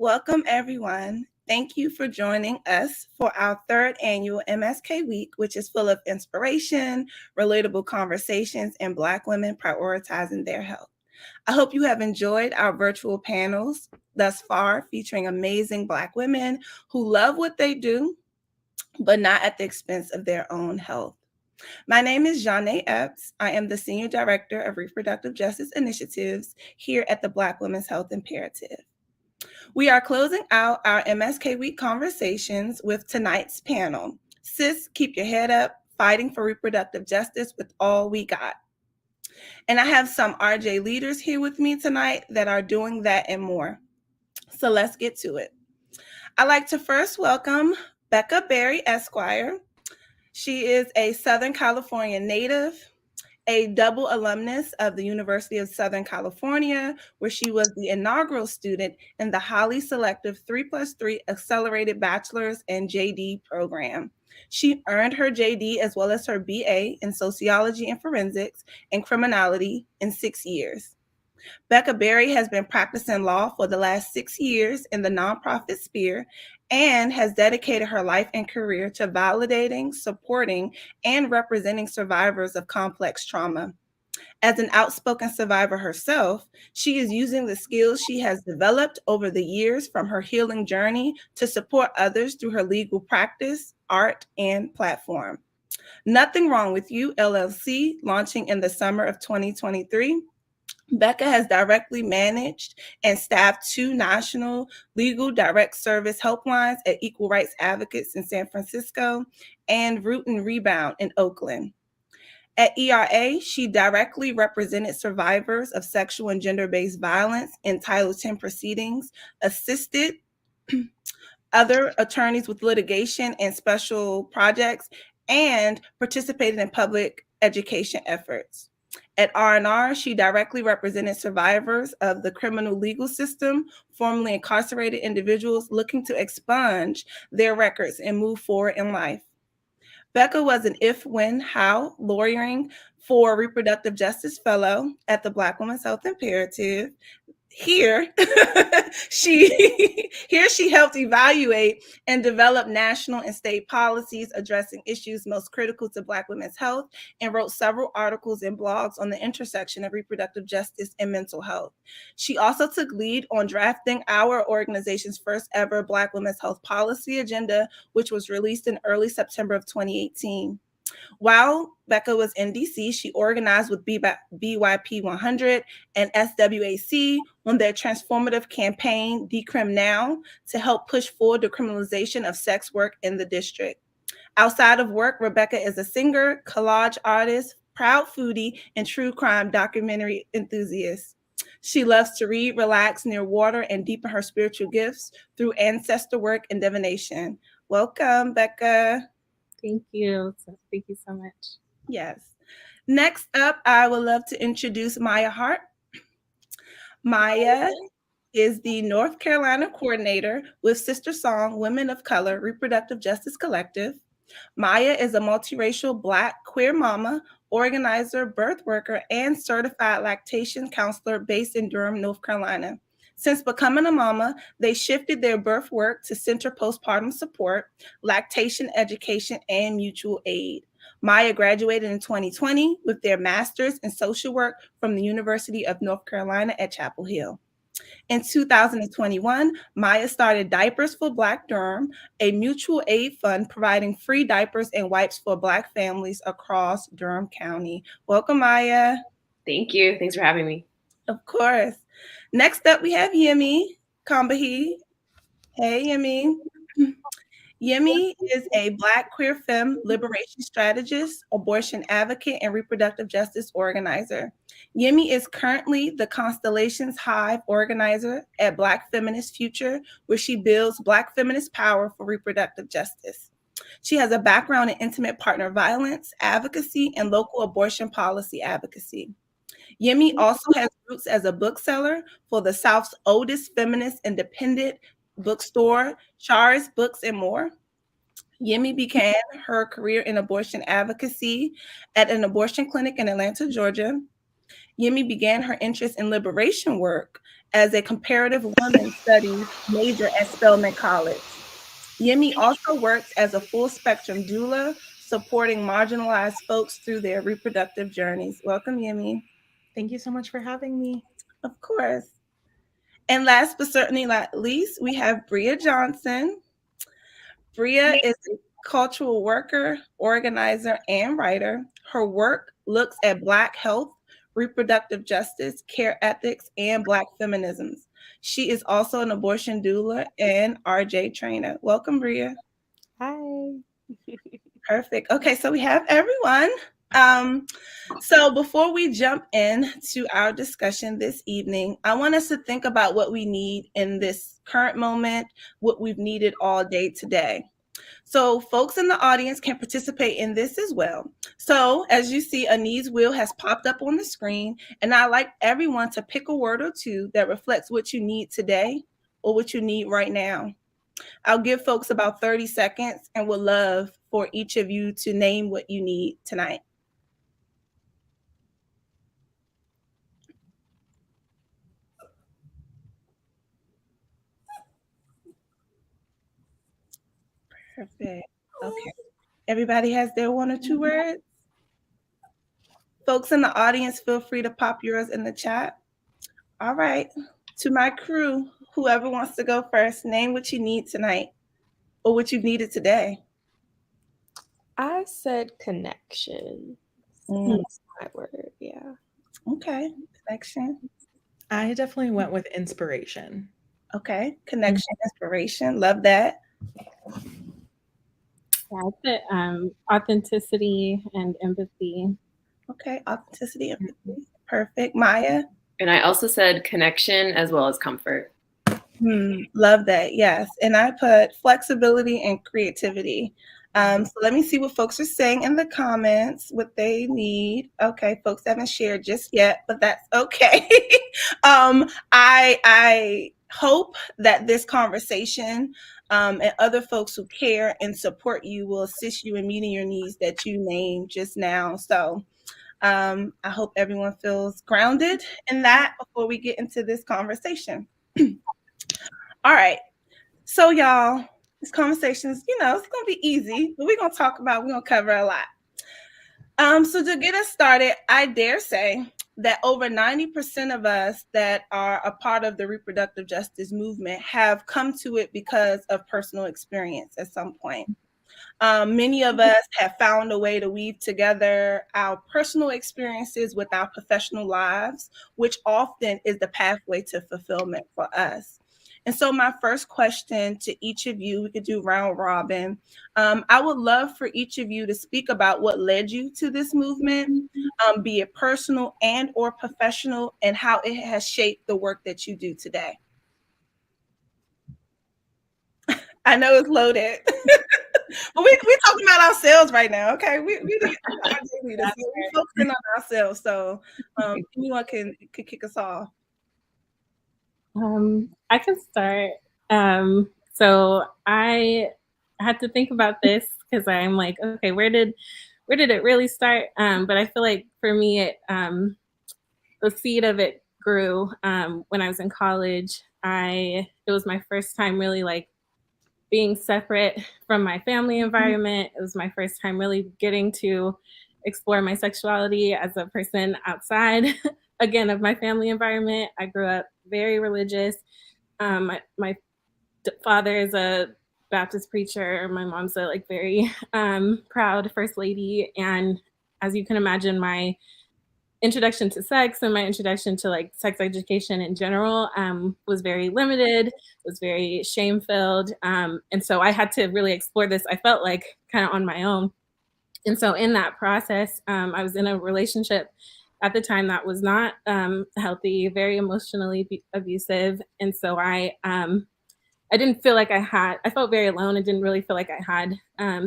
Welcome, everyone. Thank you for joining us for our third annual MSK Week, which is full of inspiration, relatable conversations, and Black women prioritizing their health. I hope you have enjoyed our virtual panels thus far, featuring amazing Black women who love what they do, but not at the expense of their own health. My name is Janae Epps. I am the Senior Director of Reproductive Justice Initiatives here at the Black Women's Health Imperative. We are closing out our MSK Week conversations with tonight's panel. Sis, keep your head up, fighting for reproductive justice with all we got. And I have some RJ leaders here with me tonight that are doing that and more. So let's get to it. I'd like to first welcome Becca Berry Esquire. She is a Southern California native, a double alumnus of the University of Southern California, where she was the inaugural student in the highly selective 3+3 Accelerated Bachelor's and JD program. She earned her JD as well as her BA in Sociology and Forensics and Criminality in 6 years. Becca Berry has been practicing law for the last 6 years in the nonprofit sphere and has dedicated her life and career to validating, supporting, and representing survivors of complex trauma. As an outspoken survivor herself, she is using the skills she has developed over the years from her healing journey to support others through her legal practice, art, and platform. Nothing Wrong with You, LLC, launching in the summer of 2023. Becca has directly managed and staffed 2 national legal direct service helplines at Equal Rights Advocates in San Francisco and Root and Rebound in Oakland. At ERA, she directly represented survivors of sexual and gender-based violence in Title X proceedings, assisted other attorneys with litigation and special projects, and participated in public education efforts. At R&R, she directly represented survivors of the criminal legal system, formerly incarcerated individuals looking to expunge their records and move forward in life. Becca was an If, When, How lawyering for reproductive justice fellow at the Black Women's Health Imperative. Here, she helped evaluate and develop national and state policies addressing issues most critical to Black women's health and wrote several articles and blogs on the intersection of reproductive justice and mental health. She also took lead on drafting our organization's first ever Black women's health policy agenda, which was released in early September of 2018. While Becca was in DC, she organized with BYP 100 and SWAC on their transformative campaign, Decrim Now, to help push forward the criminalization of sex work in the district. Outside of work, Rebecca is a singer, collage artist, proud foodie, and true crime documentary enthusiast. She loves to read, relax near water, and deepen her spiritual gifts through ancestor work and divination. Welcome, Becca. Thank you. Thank you so much. Yes. Next up, I would love to introduce Maya Hart. Maya is the North Carolina coordinator with Sister Song Women of Color Reproductive Justice Collective. Maya is a multiracial Black queer mama, organizer, birth worker, and certified lactation counselor based in Durham, North Carolina. Since becoming a mama, they shifted their birth work to center postpartum support, lactation education, and mutual aid. Maya graduated in 2020 with their master's in social work from the University of North Carolina at Chapel Hill. In 2021, Maya started Diapers for Black Durham, a mutual aid fund providing free diapers and wipes for Black families across Durham County. Welcome, Maya. Thank you. Thanks for having me. Of course. Next up, we have Yemi Kambahi. Hey, Yemi. Yemi is a Black queer femme liberation strategist, abortion advocate, and reproductive justice organizer. Yemi is currently the Constellations Hive organizer at Black Feminist Future, where she builds Black feminist power for reproductive justice. She has a background in intimate partner violence, advocacy, and local abortion policy advocacy. Yemi also has roots as a bookseller for the South's oldest feminist independent bookstore, Shari's Books and More. Yemi began her career in abortion advocacy at an abortion clinic in Atlanta, Georgia. Yemi began her interest in liberation work as a comparative women's studies major at Spelman College. Yemi also works as a full spectrum doula, supporting marginalized folks through their reproductive journeys. Welcome, Yemi. Thank you so much for having me. Of course. And last but certainly not least, we have Bria Johnson. Bria is a cultural worker, organizer, and writer. Her work looks at Black health, reproductive justice, care ethics, and Black feminisms. She is also an abortion doula and RJ trainer. Welcome, Bria. Hi. Perfect. Okay, so we have everyone. So before we jump into our discussion this evening, I want us to think about what we need in this current moment, what we've needed all day today. So folks in the audience can participate in this as well. So as you see, Anee's wheel has popped up on the screen, and I'd like everyone to pick a word or two that reflects what you need today or what you need right now. I'll give folks about 30 seconds and would love for each of you to name what you need tonight. Perfect. Okay. Everybody has their one or two words? Folks in the audience, feel free to pop yours in the chat. All right. To my crew, whoever wants to go first, name what you need tonight or what you've needed today. I said connection. Mm. That's my word. Yeah. Okay. Connection. I definitely went with inspiration. Okay. Connection, inspiration. Love that. Yeah, I put authenticity and empathy. Okay. Authenticity, empathy. Perfect. Maya? And I also said connection as well as comfort. Love that. Yes. And I put flexibility and creativity. So let me see what folks are saying in the comments, what they need. Okay, folks haven't shared just yet, but that's okay. I hope that this conversation and other folks who care and support you will assist you in meeting your needs that you named just now. So I hope everyone feels grounded in that before we get into this conversation. All right. So y'all, this conversation is, it's going to be easy, but we're going to cover a lot. So to get us started, I dare say that over 90% of us that are a part of the reproductive justice movement have come to it because of personal experience at some point. Many of us have found a way to weave together our personal experiences with our professional lives, which often is the pathway to fulfillment for us. And so my first question to each of you, we could do round robin. I would love for each of you to speak about what led you to this movement, be it personal and or professional, and how it has shaped the work that you do today. I know it's loaded. But we're talking about ourselves right now, okay? We focusing on ourselves. So anyone can kick us off. I can start. So I had to think about this because I'm like, okay, where did it really start? But I feel like for me, the seed of it grew when I was in college. It was my first time really like being separate from my family environment. It was my first time really getting to explore my sexuality as a person outside, again, of my family environment. I grew up very religious. My father is a Baptist preacher. My mom's a like very proud first lady. And as you can imagine, my introduction to sex and my introduction to like sex education in general was very limited, was very shame filled. And so I had to really explore this. I felt like kind of on my own. And so in that process, I was in a relationship at the time that was not healthy, very emotionally abusive. And so I didn't feel like I felt very alone. I didn't really feel like I had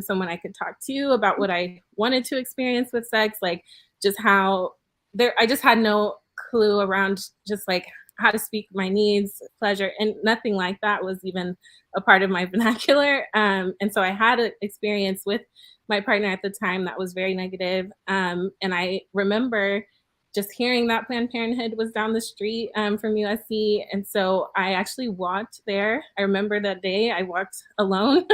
someone I could talk to about what I wanted to experience with sex, like just how I just had no clue around just like how to speak my needs, pleasure, and nothing like that was even a part of my vernacular. And so I had an experience with my partner at the time that was very negative. And I remember just hearing that Planned Parenthood was down the street from USC. And so I actually walked there. I remember that day I walked alone.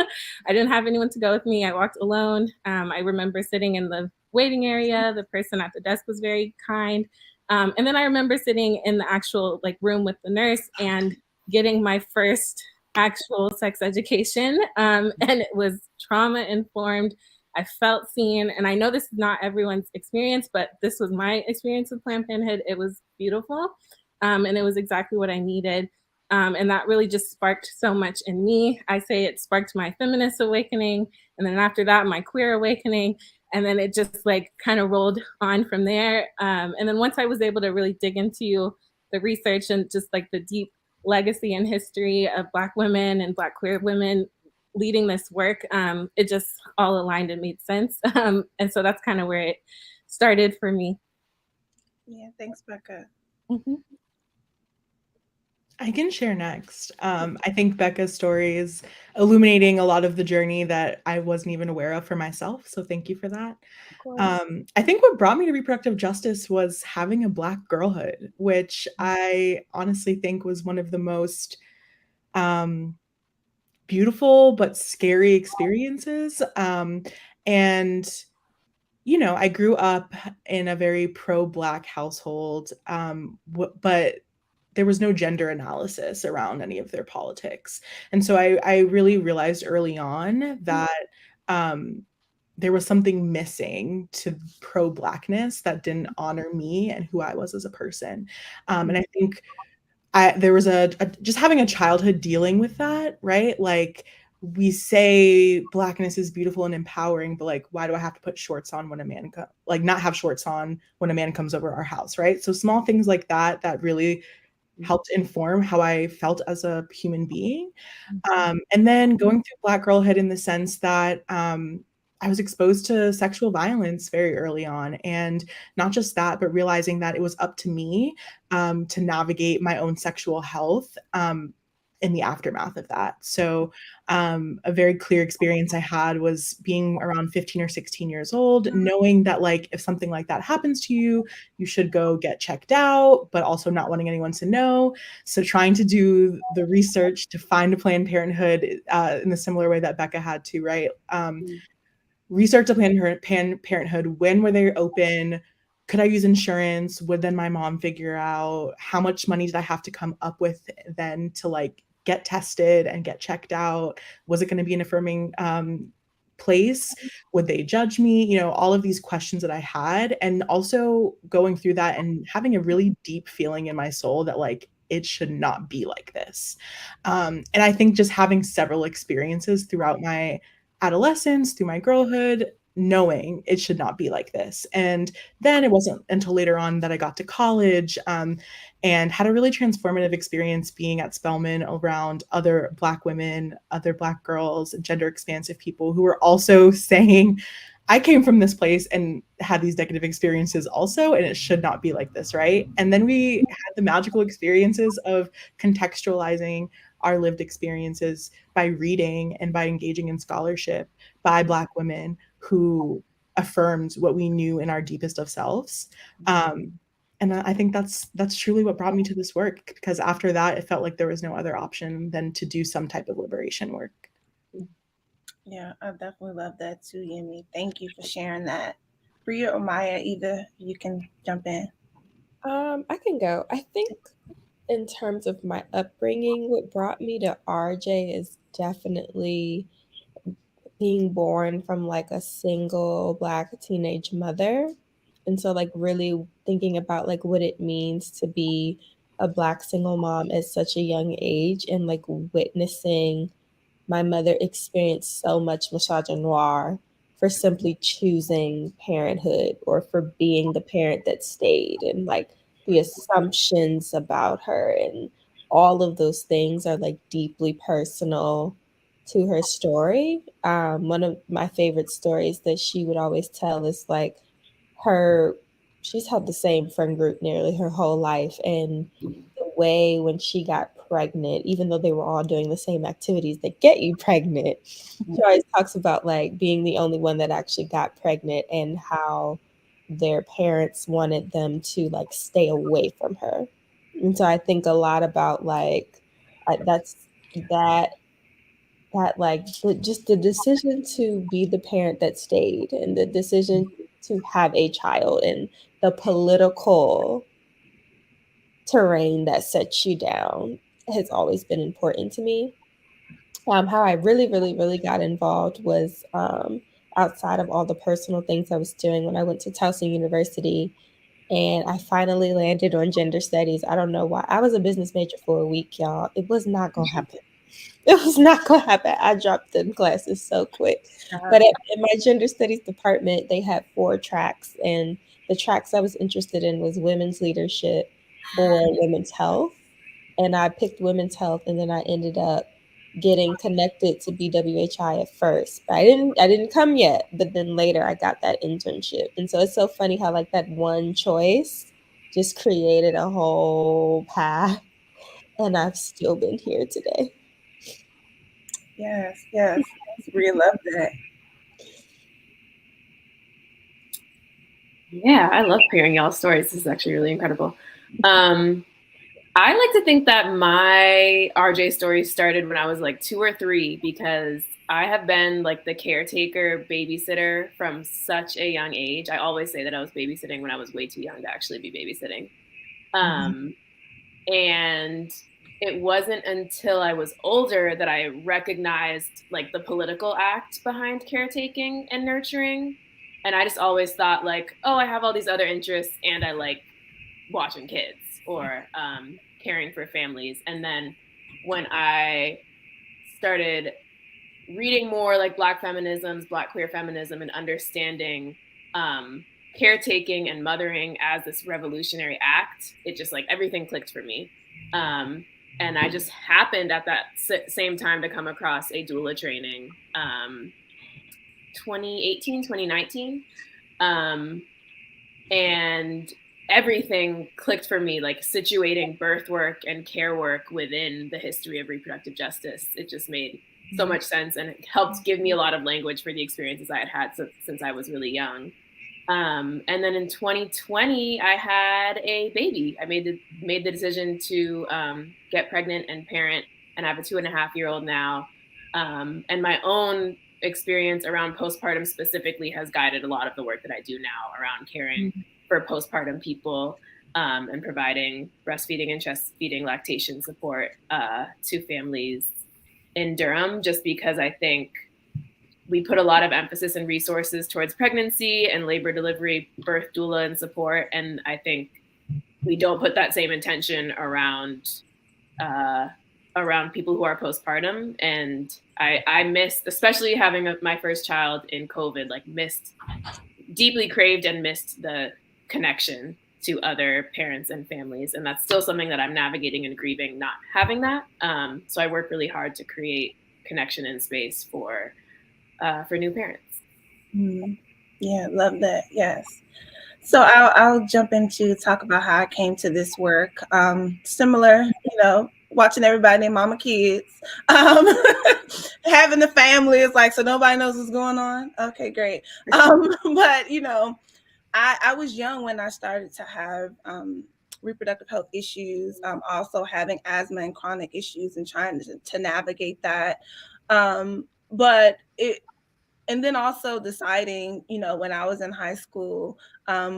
I didn't have anyone to go with me. I walked alone. I remember sitting in the waiting area. The person at the desk was very kind. And then I remember sitting in the actual like room with the nurse and getting my first actual sex education. And it was trauma informed. I felt seen, and I know this is not everyone's experience, but this was my experience with Planned Parenthood. It was beautiful, and it was exactly what I needed. And that really just sparked so much in me. I say it sparked my feminist awakening, and then after that, my queer awakening. And then it just like kind of rolled on from there. And then once I was able to really dig into the research and just like the deep legacy and history of Black women and Black queer women leading this work, it just all aligned and made sense. And so that's kind of where it started for me. Yeah, thanks, Becca. Mm-hmm. I can share next. I think Becca's story is illuminating a lot of the journey that I wasn't even aware of for myself. So thank you for that. I think what brought me to reproductive justice was having a Black girlhood, which I honestly think was one of the most beautiful but scary experiences. And you know, I grew up in a very pro-Black household, but there was no gender analysis around any of their politics. And so I really realized early on that there was something missing to pro-Blackness that didn't honor me and who I was as a person. And I think there was just having a childhood dealing with that, right? Like we say Blackness is beautiful and empowering, but like, why do I have to put shorts on when a man like not have shorts on when a man comes over our house, right? So small things like that really helped inform how I felt as a human being. And then going through Black girlhood in the sense that I was exposed to sexual violence very early on. And not just that, but realizing that it was up to me to navigate my own sexual health in the aftermath of that. So a very clear experience I had was being around 15 or 16 years old, knowing that like if something like that happens to you, you should go get checked out, but also not wanting anyone to know. So trying to do the research to find a Planned Parenthood in the similar way that Becca had to, right? Research a Planned Parenthood. When were they open? Could I use insurance? Would then my mom figure out how much money did I have to come up with then to like get tested and get checked out? Was it going to be an affirming place? Would they judge me? You know, all of these questions that I had, and also going through that and having a really deep feeling in my soul that like it should not be like this. And I think just having several experiences throughout my adolescence, through my girlhood, knowing it should not be like this. And then it wasn't until later on that I got to college and had a really transformative experience being at Spelman around other Black women, other Black girls, gender expansive people who were also saying, I came from this place and had these negative experiences also, and it should not be like this, right? And then we had the magical experiences of contextualizing our lived experiences by reading and by engaging in scholarship by Black women who affirmed what we knew in our deepest of selves. And I think that's truly what brought me to this work, because after that, it felt like there was no other option than to do some type of liberation work. Yeah, I definitely love that too, Yemi. Thank you for sharing that. Bria or Maya, either you can jump in. I can go. I think in terms of my upbringing, what brought me to RJ is definitely being born from like a single Black teenage mother. And so like really thinking about like what it means to be a Black single mom at such a young age, and like witnessing my mother experience so much misogynoir for simply choosing parenthood or for being the parent that stayed, and like the assumptions about her and all of those things are like deeply personal to her story. One of my favorite stories that she would always tell is like her she's had the same friend group nearly her whole life, and the way when she got pregnant, even though they were all doing the same activities that get you pregnant, she always talks about like being the only one that actually got pregnant and how their parents wanted them to like stay away from her. And so I think a lot about like that's that like just the decision to be the parent that stayed and the decision to have a child and the political terrain that sets you down has always been important to me. How I really, really, really got involved was outside of all the personal things I was doing when I went to Towson University and I finally landed on gender studies. I don't know why. I was a business major for a week, y'all. It was not going to happen. It was not going to happen. I dropped them classes so quick. But in my gender studies department, they had 4 tracks, and the tracks I was interested in was women's leadership or women's health. And I picked women's health, and then I ended up getting connected to BWHI at first. But I didn't come yet, but then later I got that internship. And so it's so funny how like that one choice just created a whole path, and I've still been here today. Yes, yes. We love that. Yeah, I love hearing y'all's stories. This is actually really incredible. I like to think that my RJ story started when I was like 2 or 3 because I have been like the caretaker babysitter from such a young age. I always say that I was babysitting when I was way too young to actually be babysitting. And it wasn't until I was older that I recognized like the political act behind caretaking and nurturing. And I just always thought like, oh, I have all these other interests and I like watching kids or caring for families. And then when I started reading more like Black feminisms, Black queer feminism, and understanding caretaking and mothering as this revolutionary act, it just like everything clicked for me. And I just happened at that same time to come across a doula training, 2018, 2019. And everything clicked for me, like situating birth work and care work within the history of reproductive justice. It just made so much sense, and it helped give me a lot of language for the experiences I had since I was really young. And then in 2020, I had a baby. I made the decision to get pregnant and parent, and I have a 2.5-year-old now. And my own experience around postpartum specifically has guided a lot of the work that I do now around caring for postpartum people and providing breastfeeding and chest feeding lactation support to families in Durham, just because I think we put a lot of emphasis and resources towards pregnancy and labor delivery, birth doula and support. And I think we don't put that same intention around people who are postpartum. And I missed, especially having my first child in COVID, like deeply craved and missed the connection to other parents and families. And that's still something that I'm navigating and grieving not having that. So I work really hard to create connection and space for new parents. Yeah, love that. Yes. So I'll jump into talk about how I came to this work. Similar, watching everybody name mama kids, having the family is like, so nobody knows what's going on. Okay, great. But I was young when I started to have reproductive health issues, also having asthma and chronic issues and trying to navigate that. And then also deciding, when I was in high school,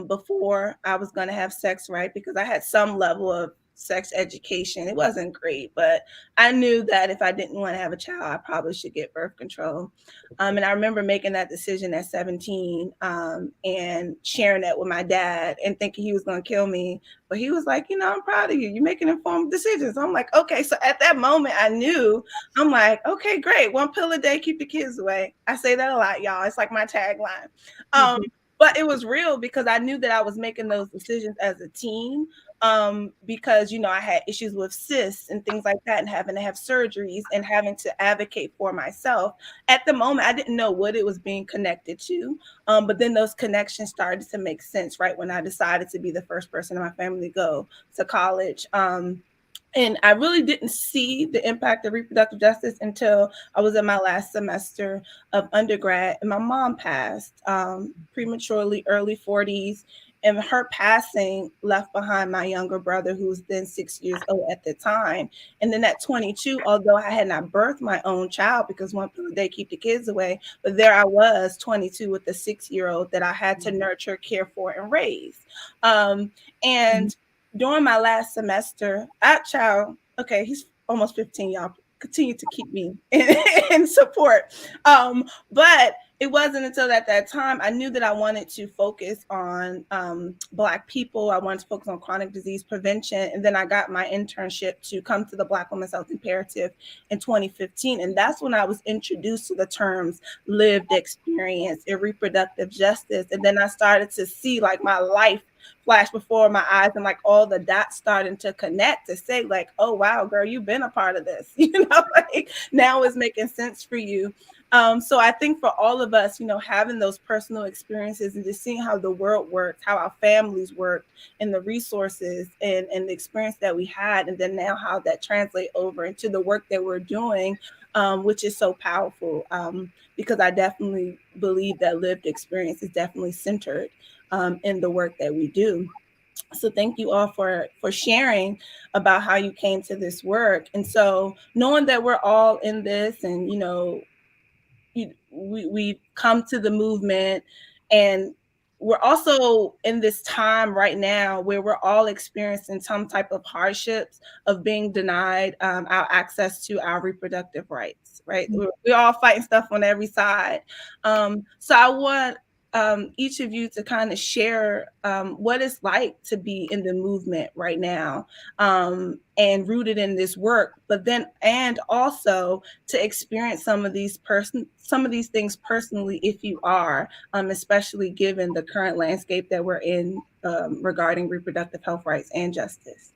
before I was going to have sex, right? Because I had some level of sex education. It wasn't great, but I knew that if I didn't want to have a child, I probably should get birth control. And I remember making that decision at 17 and sharing that with my dad and thinking he was going to kill me. But he was like, I'm proud of you. You're making informed decisions. I'm like, okay. So at that moment, I knew, I'm like, okay, great. 1 pill a day, keep the kids away. I say that a lot, y'all. It's like my tagline. But it was real because I knew that I was making those decisions as a teen. Because I had issues with cysts and things like that and having to have surgeries and having to advocate for myself. At the moment, I didn't know what it was being connected to. But then those connections started to make sense, right? When I decided to be the first person in my family to go to college. And I really didn't see the impact of reproductive justice until I was in my last semester of undergrad, and my mom passed prematurely, early 40s. And her passing left behind my younger brother, who was then 6 years old at the time. And then at 22, although I had not birthed my own child because one people they keep the kids away, but there I was, 22, with a 6-year-old that I had to nurture, care for, and raise. And during my last semester, that child, okay, he's almost 15, y'all. Continue to keep me in support. But it wasn't until at that time I knew that I wanted to focus on Black people. I wanted to focus on chronic disease prevention. And then I got my internship to come to the Black Women's Health Imperative in 2015. And that's when I was introduced to the terms lived experience and reproductive justice. And then I started to see like my life flash before my eyes, and like all the dots starting to connect to say like, oh wow, girl, you've been a part of this. Like now it's making sense for you. So I think for all of us, having those personal experiences and just seeing how the world works, how our families work, and the resources and the experience that we had, and then now how that translate over into the work that we're doing, which is so powerful, because I definitely believe that lived experience is definitely centered in the work that we do. So thank you all for sharing about how you came to this work. And so knowing that we're all in this, and we come to the movement, and we're also in this time right now where we're all experiencing some type of hardships of being denied our access to our reproductive rights, right? We're all fighting stuff on every side. So I want each of you to kind of share what it's like to be in the movement right now, and rooted in this work, but then and also to experience some of these things personally, if you are, especially given the current landscape that we're in regarding reproductive health rights and justice.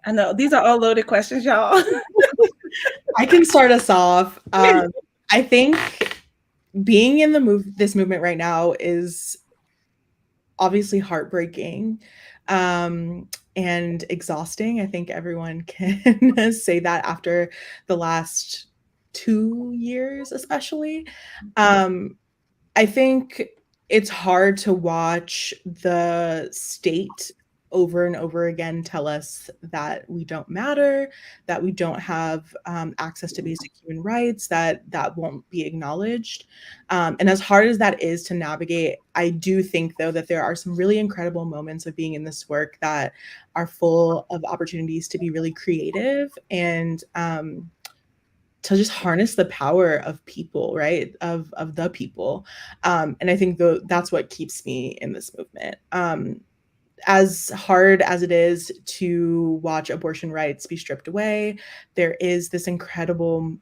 I know these are all loaded questions, y'all. I can start us off. I think being in this movement right now is obviously heartbreaking and exhausting. I think everyone can say that after the last 2 years, especially. I think it's hard to watch the state over and over again tell us that we don't matter, that we don't have access to basic human rights, that won't be acknowledged. And as hard as that is to navigate, I do think, though, that there are some really incredible moments of being in this work that are full of opportunities to be really creative and to just harness the power of people, right? Of the people. And I think that's what keeps me in this movement. As hard as it is to watch abortion rights be stripped away, there is this incredible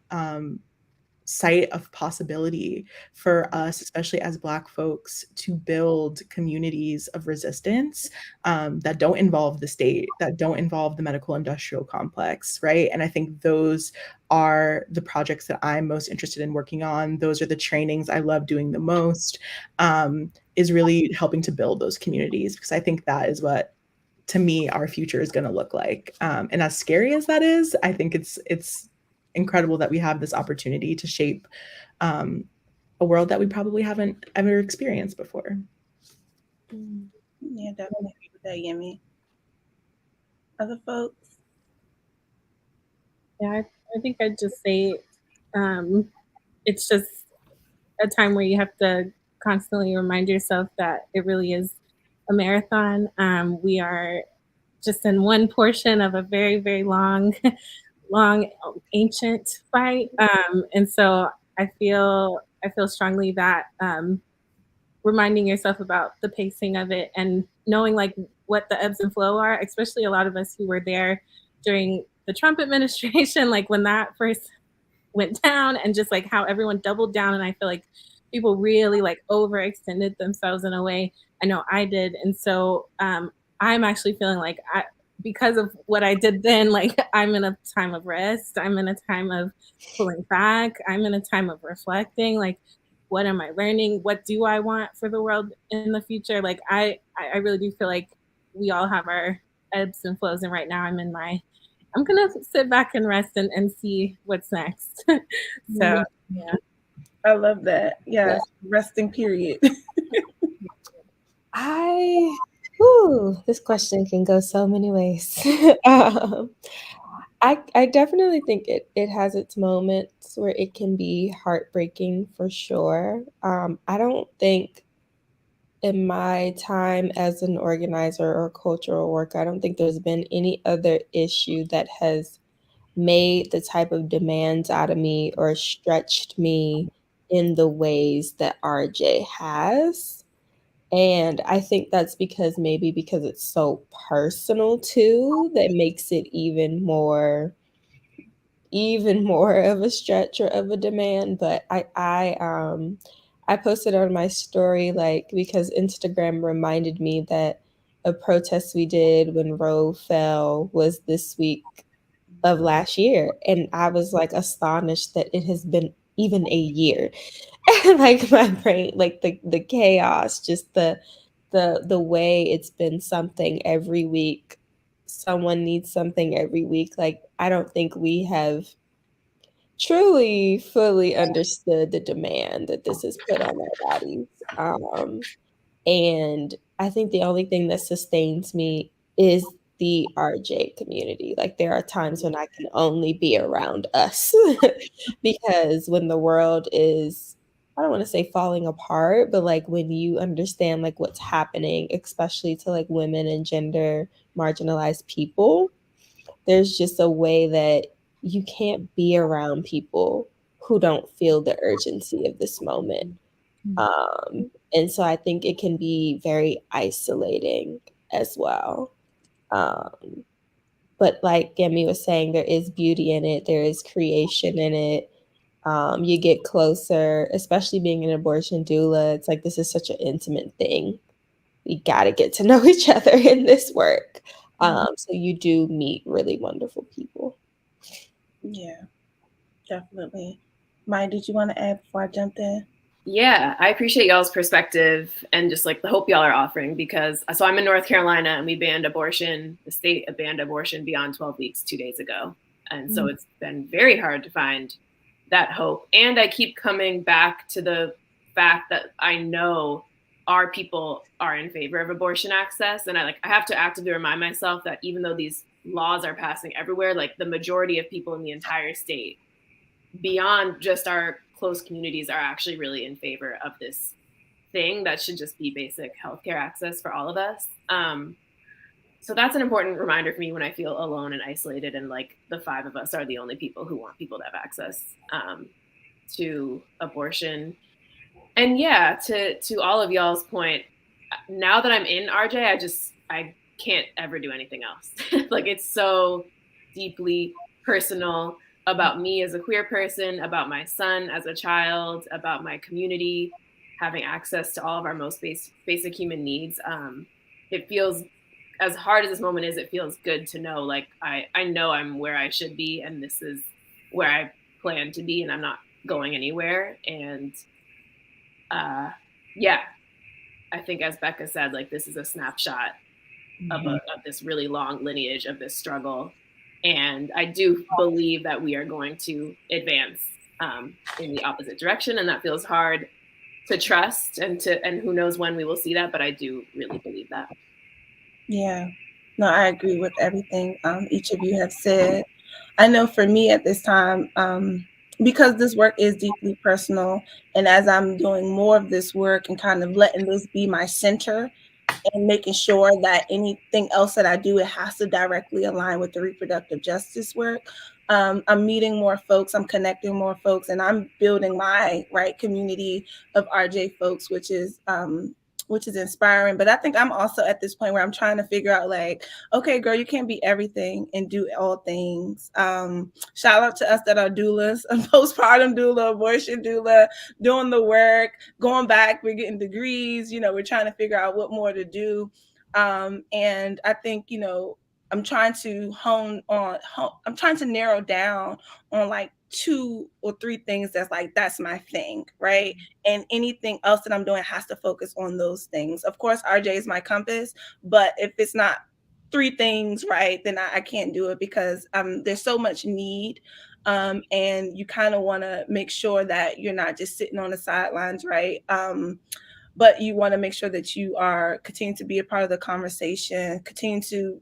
site of possibility for us, especially as Black folks, to build communities of resistance that don't involve the state, that don't involve the medical industrial complex, right? And I think those are the projects that I'm most interested in working on. Those are the trainings I love doing the most, is really helping to build those communities, because I think that is what, to me, our future is going to look like. And as scary as that is, I think it's incredible that we have this opportunity to shape a world that we probably haven't ever experienced before. Yeah, definitely agree with that, Yemi. Other folks? Yeah, I think I'd just say it's just a time where you have to constantly remind yourself that it really is a marathon. We are just in one portion of a very, very long ancient fight, and so I feel strongly that reminding yourself about the pacing of it and knowing like what the ebbs and flow are, especially a lot of us who were there during the Trump administration, like when that first went down, and just like how everyone doubled down, and I feel like people really like overextended themselves in a way. I know I did, and so I'm actually feeling like because of what I did then, like I'm in a time of rest. I'm in a time of pulling back. I'm in a time of reflecting. Like, what am I learning? What do I want for the world in the future? Like, I really do feel like we all have our ebbs and flows. And right now I'm going to sit back and rest and see what's next. So, yeah. I love that. Yes, resting period. This question can go so many ways. I definitely think it has its moments where it can be heartbreaking for sure. I don't think in my time as an organizer or cultural worker, I don't think there's been any other issue that has made the type of demands out of me or stretched me in the ways that RJ has. And I think that's because it's so personal too, that makes it even more of a stretch or of a demand. But I posted on my story, like, because Instagram reminded me that a protest we did when Roe fell was this week of last year, and I was like astonished that it has been even a year. And like my brain, like the chaos, just the way it's been something every week. Someone needs something every week. Like, I don't think we have truly fully understood the demand that this has put on our bodies. And I think the only thing that sustains me is the RJ community. Like, there are times when I can only be around us because when the world is, I don't want to say falling apart, but like when you understand like what's happening, especially to like women and gender marginalized people, there's just a way that you can't be around people who don't feel the urgency of this moment. And so I think it can be very isolating as well. But like Gemi was saying, there is beauty in it, there is creation in it. You get closer, especially being an abortion doula. It's like, this is such an intimate thing. We got to get to know each other in this work. So you do meet really wonderful people. Yeah, definitely. Maya, did you want to add before I jumped in? Yeah, I appreciate y'all's perspective and just like the hope y'all are offering, because so I'm in North Carolina and we banned abortion. The state banned abortion beyond 12 weeks 2 days ago. And so it's been very hard to find that hope. And I keep coming back to the fact that I know our people are in favor of abortion access. And I have to actively remind myself that even though these laws are passing everywhere, like the majority of people in the entire state, beyond just our close communities, are actually really in favor of this thing that should just be basic healthcare access for all of us. So that's an important reminder for me when I feel alone and isolated, and like the five of us are the only people who want people to have access to abortion. And yeah, to all of y'all's point, now that I'm in RJ, I can't ever do anything else. Like, it's so deeply personal about me as a queer person, about my son as a child, about my community, having access to all of our most basic human needs. It feels, as hard as this moment is, it feels good to know, like, I know I'm where I should be, and this is where I plan to be, and I'm not going anywhere. And yeah, I think, as Becca said, like, this is a snapshot of this really long lineage of this struggle. And I do believe that we are going to advance in the opposite direction. And that feels hard to trust, and who knows when we will see that, but I do really believe that. Yeah, no, I agree with everything each of you have said. I know for me at this time, because this work is deeply personal, and as I'm doing more of this work and kind of letting this be my center, and making sure that anything else that I do, it has to directly align with the reproductive justice work. I'm meeting more folks, I'm connecting more folks, and I'm building my community of RJ folks, which is inspiring. But I think I'm also at this point where I'm trying to figure out, like, okay, girl, you can't be everything and do all things. Shout out to us that are doulas, a postpartum doula, abortion doula, doing the work, going back, we're getting degrees, we're trying to figure out what more to do. And I think, I'm trying to I'm trying to narrow down on, like, 2 or 3 things that's like, that's my thing, right? And anything else that I'm doing has to focus on those things. Of course, RJ is my compass, but if it's not 3 things, right, then I can't do it because there's so much need. And you kind of want to make sure that you're not just sitting on the sidelines, right? But you want to make sure that you are continuing to be a part of the conversation, continue to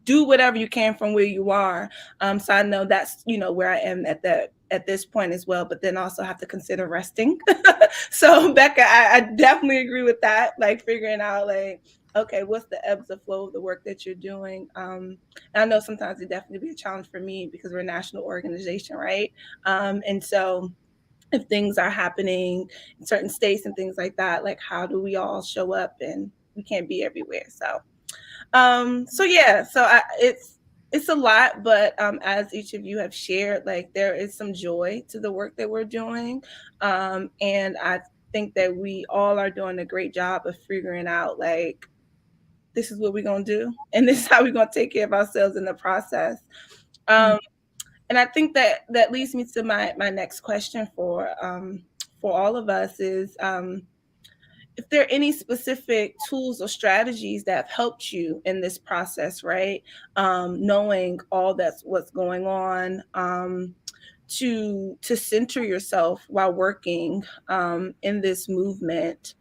do whatever you can from where you are. So I know that's, where I am at this point as well, but then also have to consider resting. So Becca, I definitely agree with that. Like figuring out like, okay, what's the ebbs and flow of the work that you're doing? And I know sometimes it definitely be a challenge for me because we're a national organization, right? And so if things are happening in certain states and things like that, like how do we all show up? And we can't be everywhere. So yeah, it's a lot, but as each of you have shared, like there is some joy to the work that we're doing, and I think that we all are doing a great job of figuring out like this is what we're gonna do, and this is how we're gonna take care of ourselves in the process. And I think that leads me to my next question for all of us is if there are any specific tools or strategies that have helped you in this process, right? Knowing all that's what's going on, to center yourself while working in this movement,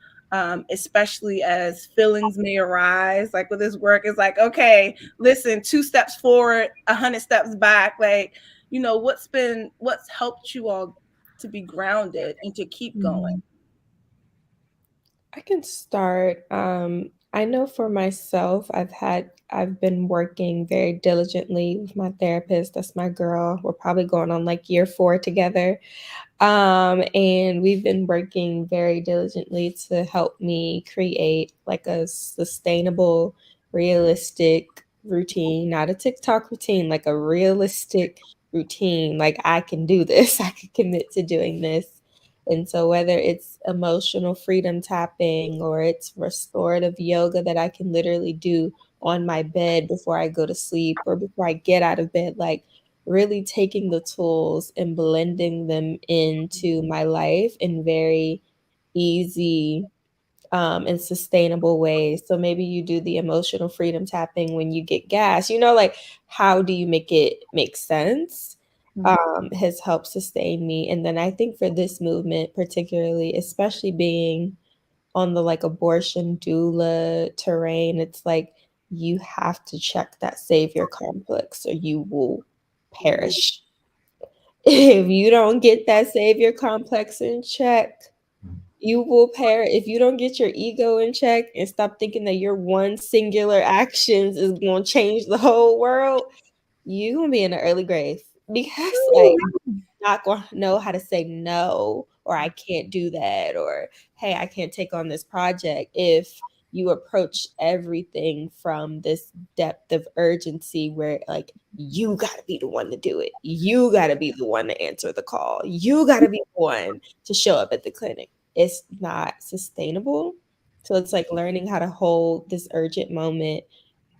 especially as feelings may arise. Like with this work, it's like, okay, listen, 2 steps forward, 100 steps back. Like, what's helped you all to be grounded and to keep going? I can start. I know for myself, I've been working very diligently with my therapist. That's my girl. We're probably going on like year 4 together. And we've been working very diligently to help me create like a sustainable, realistic routine, not a TikTok routine, like a realistic routine. Like I can do this, I can commit to doing this. And so, whether it's emotional freedom tapping or it's restorative yoga that I can literally do on my bed before I go to sleep or before I get out of bed, like really taking the tools and blending them into my life in very easy and sustainable ways. So maybe you do the emotional freedom tapping when you get gas, like how do you make it make sense? Has helped sustain me. And then I think for this movement, particularly, especially being on the like abortion doula terrain, it's like you have to check that savior complex or you will perish. If you don't get that savior complex in check, you will perish. If you don't get your ego in check and stop thinking that your one singular actions is going to change the whole world, you're going to be in the early grave because like not going to know how to say no, or I can't do that, or hey, I can't take on this project if you approach everything from this depth of urgency where like you got to be the one to do it. You got to be the one to answer the call. You got to be the one to show up at the clinic. It's not sustainable. So it's like learning how to hold this urgent moment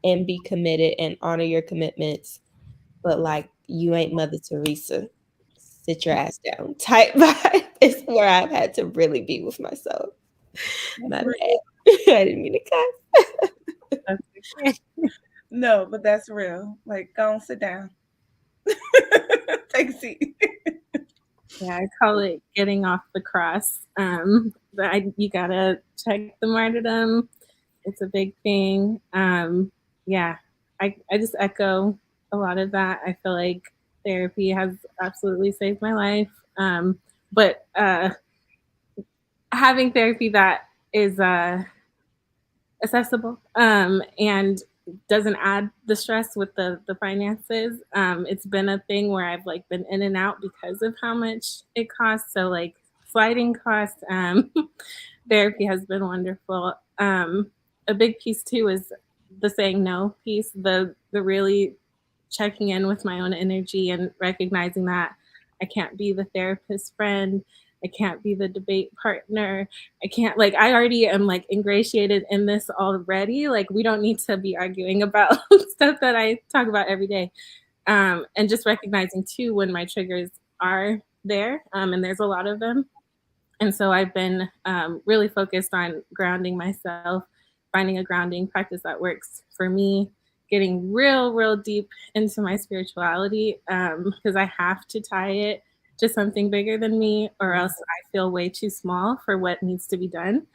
and be committed and honor your commitments, but like you ain't Mother Teresa. Sit your ass down. Type vibe is where I've had to really be with myself. My bad. I didn't mean to cuss. No, but that's real. Like, go and sit down. Take a seat. Yeah, I call it getting off the cross. You gotta check the martyrdom. It's a big thing. Yeah, I just echo a lot of that. I feel like therapy has absolutely saved my life. But having therapy that is accessible and doesn't add the stress with the finances. It's been a thing where I've like been in and out because of how much it costs. So like sliding costs, therapy has been wonderful. A big piece too is the saying no piece, the really checking in with my own energy and recognizing that I can't be the therapist friend. I can't be the debate partner. I can't, like, I already am like ingratiated in this already. Like, we don't need to be arguing about stuff that I talk about every day. And just recognizing too when my triggers are there, and there's a lot of them. And so I've been really focused on grounding myself, finding a grounding practice that works for me, getting real deep into my spirituality, because I have to tie it to something bigger than me, or else I feel way too small for what needs to be done.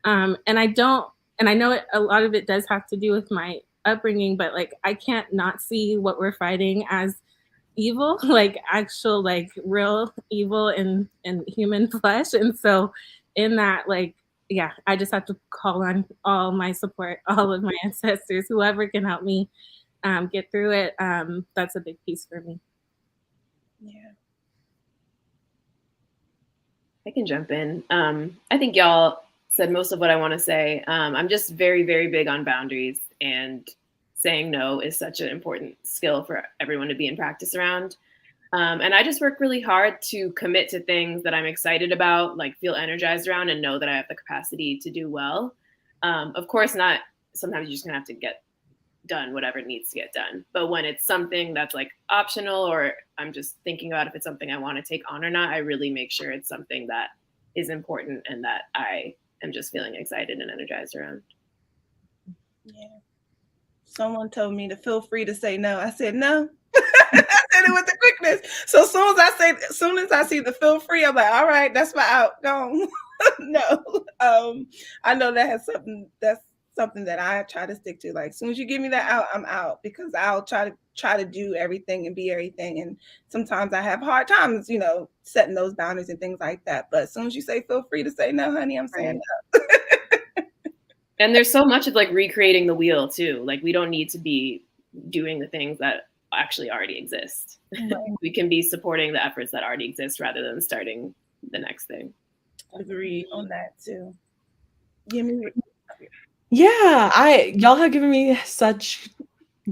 And I know a lot of it does have to do with my upbringing, but like I can't not see what we're fighting as evil, like actual, like real evil in human flesh. And so in that, like, yeah, I just have to call on all my support, all of my ancestors, whoever can help me get through it. That's a big piece for me. Yeah. I can jump in. I think y'all said most of what I want to say. I'm just very big on boundaries, and saying no is such an important skill for everyone to be in practice around. And I just work really hard to commit to things that I'm excited about, like feel energized around, and know that I have the capacity to do well. Of course, not sometimes you're just gonna have to get done whatever needs to get done. But when it's something that's like optional, or I'm just thinking about if it's something I want to take on or not, I really make sure it's something that is important and that I am just feeling excited and energized around. Yeah. Someone told me to feel free to say no. I said no. I said it with the quickness. So as soon as I see the feel free, I'm like, all right, that's my out. Go on. No. I know that's something that I try to stick to. Like as soon as you give me that out, I'm out, because I'll try to do everything and be everything. And sometimes I have hard times, setting those boundaries and things like that. But as soon as you say feel free to say no, honey, I'm saying no. And there's so much of like recreating the wheel too. Like we don't need to be doing the things that actually already exist. Right. We can be supporting the efforts that already exist rather than starting the next thing. Agree on that too. Y'all have given me such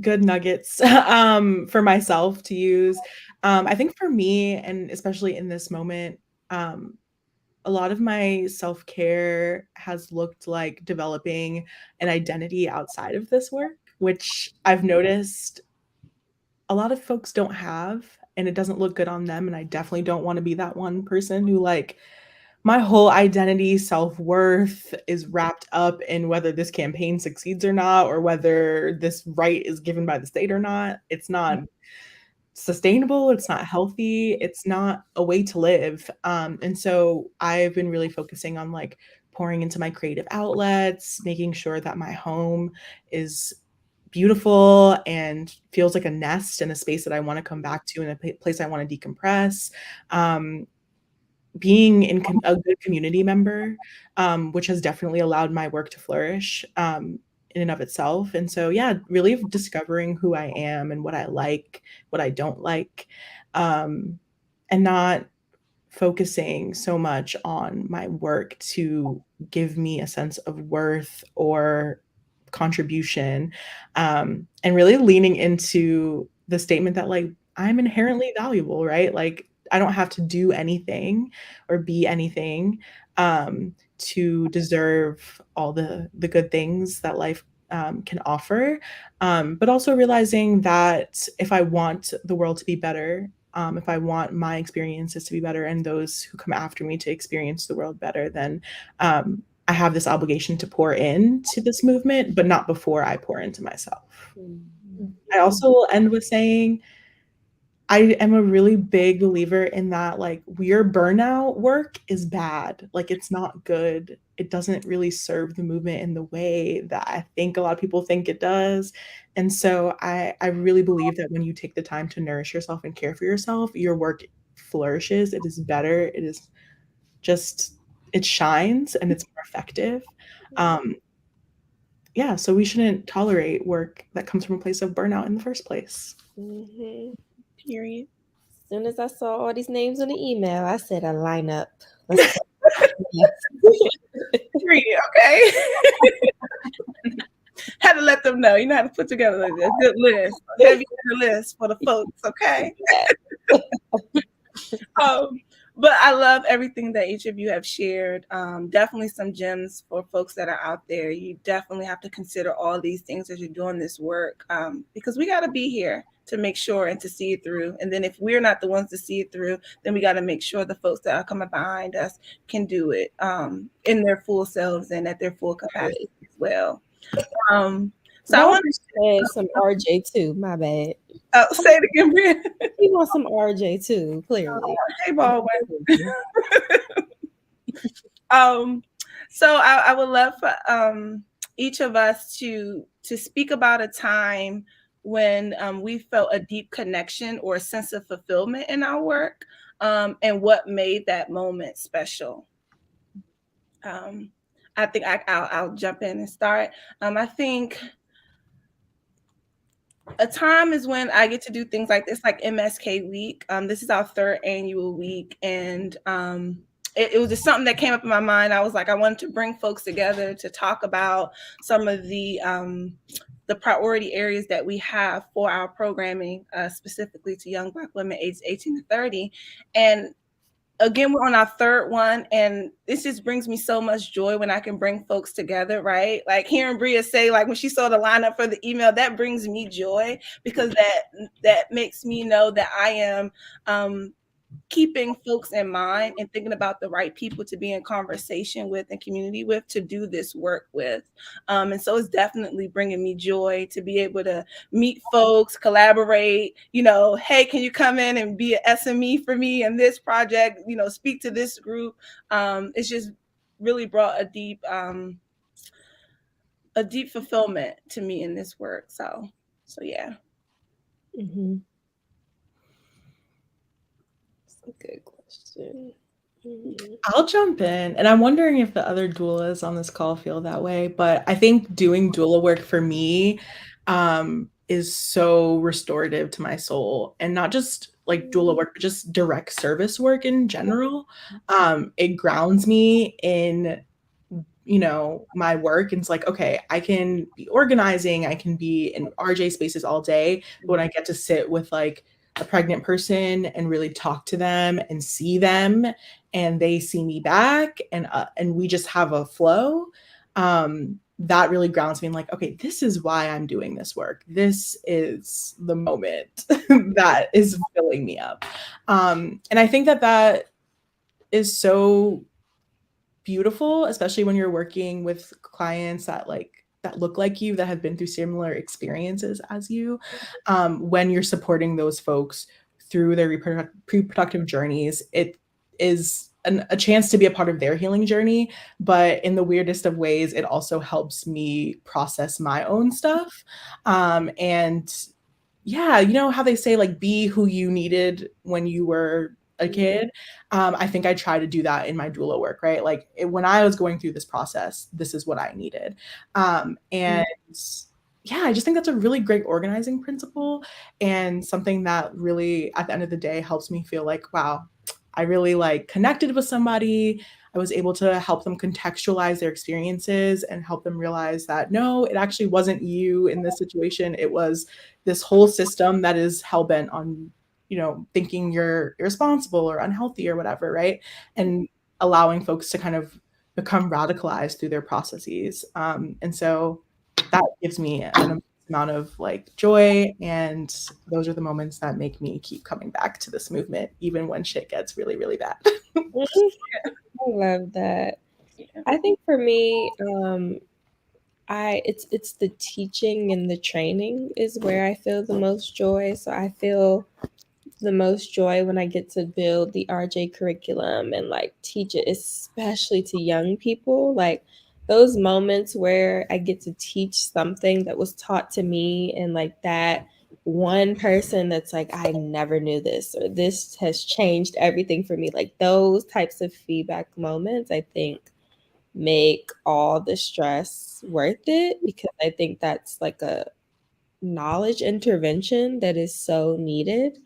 good nuggets for myself to use. I think for me, and especially in this moment, a lot of my self-care has looked like developing an identity outside of this work, which I've noticed a lot of folks don't have, and it doesn't look good on them. And I definitely don't want to be that one person who, like, my whole identity, self-worth is wrapped up in whether this campaign succeeds or not, or whether this right is given by the state or not. It's not sustainable. It's not healthy. It's not a way to live. And so I've been really focusing on like pouring into my creative outlets, making sure that my home is beautiful and feels like a nest and a space that I want to come back to, and a place I want to decompress. Being a good community member, which has definitely allowed my work to flourish in and of itself. And so, yeah, really discovering who I am and what I like, what I don't like, and not focusing so much on my work to give me a sense of worth or contribution, and really leaning into the statement that like I'm inherently valuable, right? Like I don't have to do anything or be anything to deserve all the good things that life can offer, but also realizing that if I want the world to be better, if I want my experiences to be better and those who come after me to experience the world better, then I have this obligation to pour into this movement, but not before I pour into myself. Mm-hmm. I also will end with saying, I am a really big believer in that, like, your burnout work is bad. Like, it's not good. It doesn't really serve the movement in the way that I think a lot of people think it does. And so I really believe that when you take the time to nourish yourself and care for yourself, your work flourishes. It is better. It is just, it shines and it's more effective. Yeah, so we shouldn't tolerate work that comes from a place of burnout in the first place. Mm-hmm. Period. As soon as I saw all these names in the email, I said, "I line up." Let's Period. Okay. Had to let them know. You know how to put together a good list, a heavy list for the folks. Okay. But I love everything that each of you have shared. Definitely some gems for folks that are out there. You definitely have to consider all these things as you're doing this work, because we got to be here to make sure and to see it through. And then if we're not the ones to see it through, then we got to make sure the folks that are coming behind us can do it in their full selves and at their full capacity as well. So I want to say some RJ too. My bad. say it again, Bria. We want some RJ too. Clearly, Hey, Baldwin. So I would love for each of us to speak about a time when we felt a deep connection or a sense of fulfillment in our work, and what made that moment special. I think I'll jump in and start. I think a time is when I get to do things like this, like MSK Week. This is our third annual week, and it was just something that came up in my mind. I was like, I wanted to bring folks together to talk about some of the priority areas that we have for our programming, specifically to young Black women aged 18 to 30. And again, we're on our third one, and this just brings me so much joy when I can bring folks together, right? Like hearing Bria say, like when she saw the lineup for the email, that brings me joy, because that makes me know that I am keeping folks in mind and thinking about the right people to be in conversation with and community with to do this work with. And so it's definitely bringing me joy to be able to meet folks, collaborate, hey, can you come in and be an SME for me in this project, speak to this group. It's just really brought a deep fulfillment to me in this work. So yeah. Mm-hmm. Good question. I'll jump in, and I'm wondering if the other doulas on this call feel that way, but I think doing doula work for me is so restorative to my soul, and not just like doula work, but just direct service work in general. It grounds me in my work, and it's like, okay, I can be organizing, I can be in RJ spaces all day, but when I get to sit with like a pregnant person and really talk to them and see them, and they see me back, and we just have a flow, that really grounds me in like, okay, this is why I'm doing this work. This is the moment that is filling me up. And I think that is so beautiful, especially when you're working with clients that look like you, that have been through similar experiences as you, when you're supporting those folks through their reproductive journeys. It is a chance to be a part of their healing journey, but in the weirdest of ways, it also helps me process my own stuff. And yeah, you know how they say, like, be who you needed when you were a kid. I think I try to do that in my doula work, right? Like when I was going through this process, this is what I needed. And yeah, I just think that's a really great organizing principle, and something that really, at the end of the day, helps me feel like, wow, I really like connected with somebody. I was able to help them contextualize their experiences and help them realize that no, it actually wasn't you in this situation. It was this whole system that is hell-bent on thinking you're irresponsible or unhealthy or whatever, right? And allowing folks to kind of become radicalized through their processes. And so that gives me an amount of like joy, and those are the moments that make me keep coming back to this movement, even when shit gets really, really bad. I love that. I think for me, it's the teaching and the training is where I feel the most joy. So I feel the most joy when I get to build the RJ curriculum and like teach it, especially to young people. Like those moments where I get to teach something that was taught to me, and like that one person that's like, I never knew this, or this has changed everything for me. Like those types of feedback moments, I think, make all the stress worth it, because I think that's like a knowledge intervention that is so needed.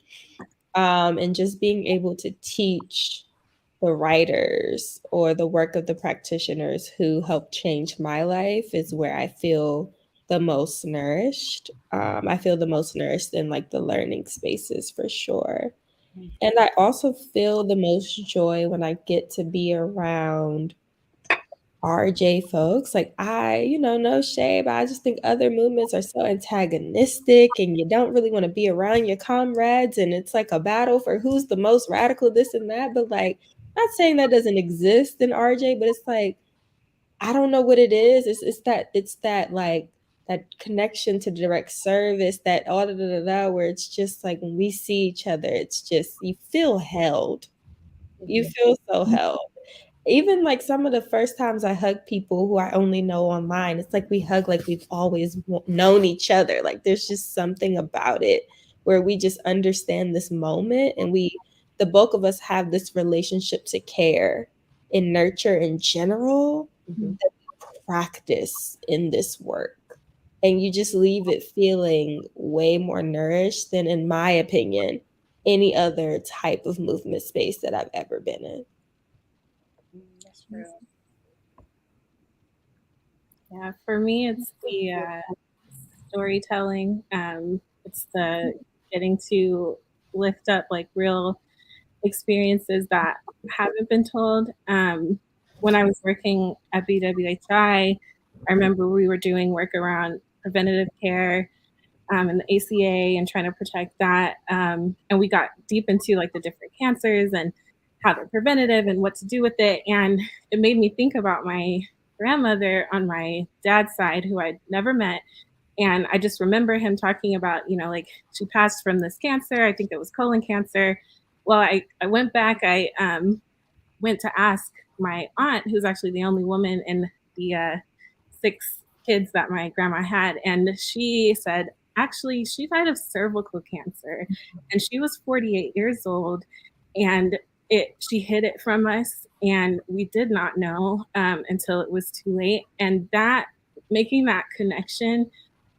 And just being able to teach the writers or the work of the practitioners who helped change my life is where I feel the most nourished. I feel the most nourished in like the learning spaces for sure. And I also feel the most joy when I get to be around RJ folks. Like no shade, but I just think other movements are so antagonistic and you don't really want to be around your comrades and it's like a battle for who's the most radical, this and that. But like, not saying that doesn't exist in RJ, but it's like, I don't know what it is. It's that like that connection to direct service, that all where it's just like when we see each other, it's just you feel held. You feel so held. Even like some of the first times I hug people who I only know online, it's like we hug like we've always known each other. Like there's just something about it where we just understand this moment and the bulk of us have this relationship to care and nurture in general that we practice in this work. And you just leave it feeling way more nourished than, in my opinion, any other type of movement space that I've ever been in. That's real. Yeah, for me, it's the storytelling. It's the getting to lift up like real experiences that haven't been told. When I was working at BWHI, I remember we were doing work around preventative care and the ACA and trying to protect that. And we got deep into like the different cancers and how they're preventative and what to do with it. And it made me think about my grandmother on my dad's side, who I'd never met. And I just remember him talking about, like she passed from this cancer. I think it was colon cancer. Well, I went back. I went to ask my aunt, who's actually the only woman in the 6 kids that my grandma had. And she said, actually, she died of cervical cancer. And she was 48 years old. And she hid it from us. And we did not know until it was too late. And that making that connection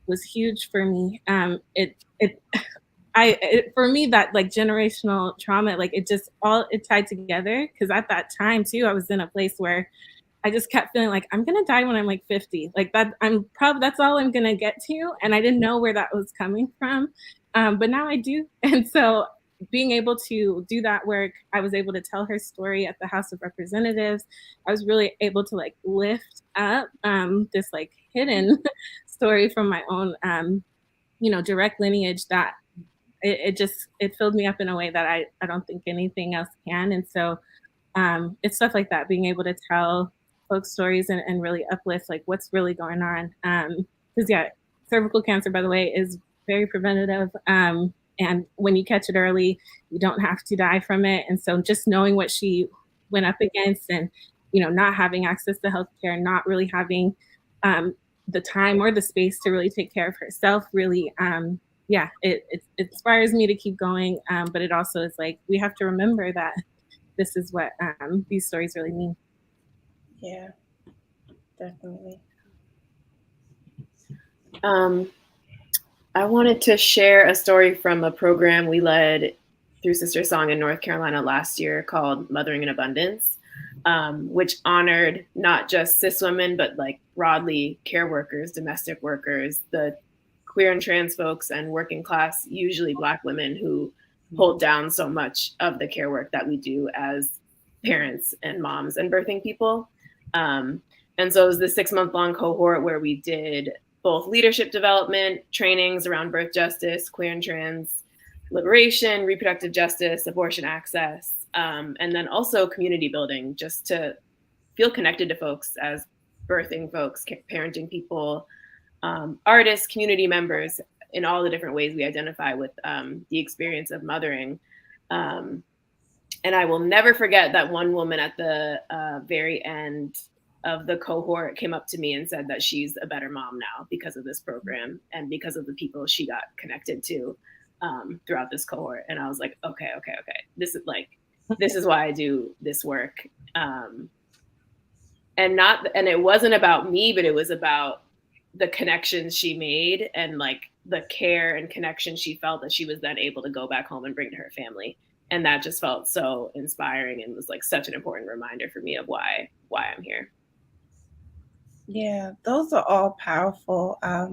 was huge for me. For me, that like generational trauma, like it tied together, because at that time too, I was in a place where I just kept feeling like I'm gonna die when I'm like 50, like that that's all I'm gonna get to, and I didn't know where that was coming from, but now I do. And so being able to do that work, I was able to tell her story at the House of Representatives. I was really able to like lift up this like hidden story from my own direct lineage that it filled me up in a way that I don't think anything else can. And so it's stuff like that, being able to tell folks stories and really uplift like what's really going on. Because cervical cancer, by the way, is very preventative. And when you catch it early, you don't have to die from it. And so just knowing what she went up against and, not having access to healthcare, not really having the time or the space to really take care of herself, really, it inspires me to keep going. But it also is like, we have to remember that this is what these stories really mean. Yeah, definitely. I wanted to share a story from a program we led through Sister Song in North Carolina last year called Mothering in Abundance, which honored not just cis women, but like broadly care workers, domestic workers, the queer and trans folks, and working class, usually Black women who hold down so much of the care work that we do as parents and moms and birthing people. And so it was this 6-month-long cohort where we did both leadership development trainings around birth justice, queer and trans liberation, reproductive justice, abortion access, and then also community building, just to feel connected to folks as birthing folks, parenting people, artists, community members, in all the different ways we identify with the experience of mothering. And I will never forget that one woman at the very end of the cohort came up to me and said that she's a better mom now because of this program and because of the people she got connected to throughout this cohort. And I was like, okay. This is why I do this work. And it wasn't about me, but it was about the connections she made and like the care and connection she felt that she was then able to go back home and bring to her family. And that just felt so inspiring and was like such an important reminder for me of why I'm here. Yeah, those are all powerful. I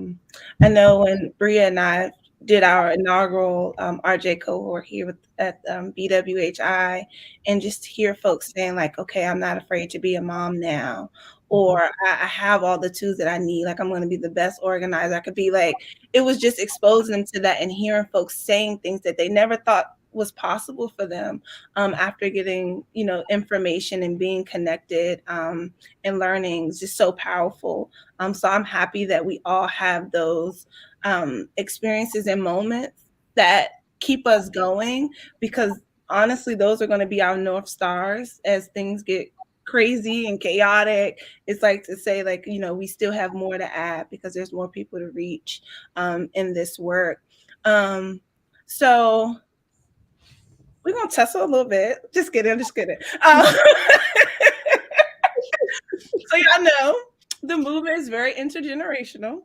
know when Bria and I did our inaugural RJ cohort here at BWHI, and just hear folks saying like, okay, I'm not afraid to be a mom now, or I have all the tools that I need. Like, I'm going to be the best organizer I could be. Like, it was just exposing them to that and hearing folks saying things that they never thought was possible for them after getting, information and being connected and learning is just so powerful. So I'm happy that we all have those experiences and moments that keep us going, because honestly, those are going to be our North Stars as things get crazy and chaotic. It's like to say, like, we still have more to add because there's more people to reach in this work. So we're going to tussle a little bit. Just kidding. I'm just kidding. So y'all know the movement is very intergenerational.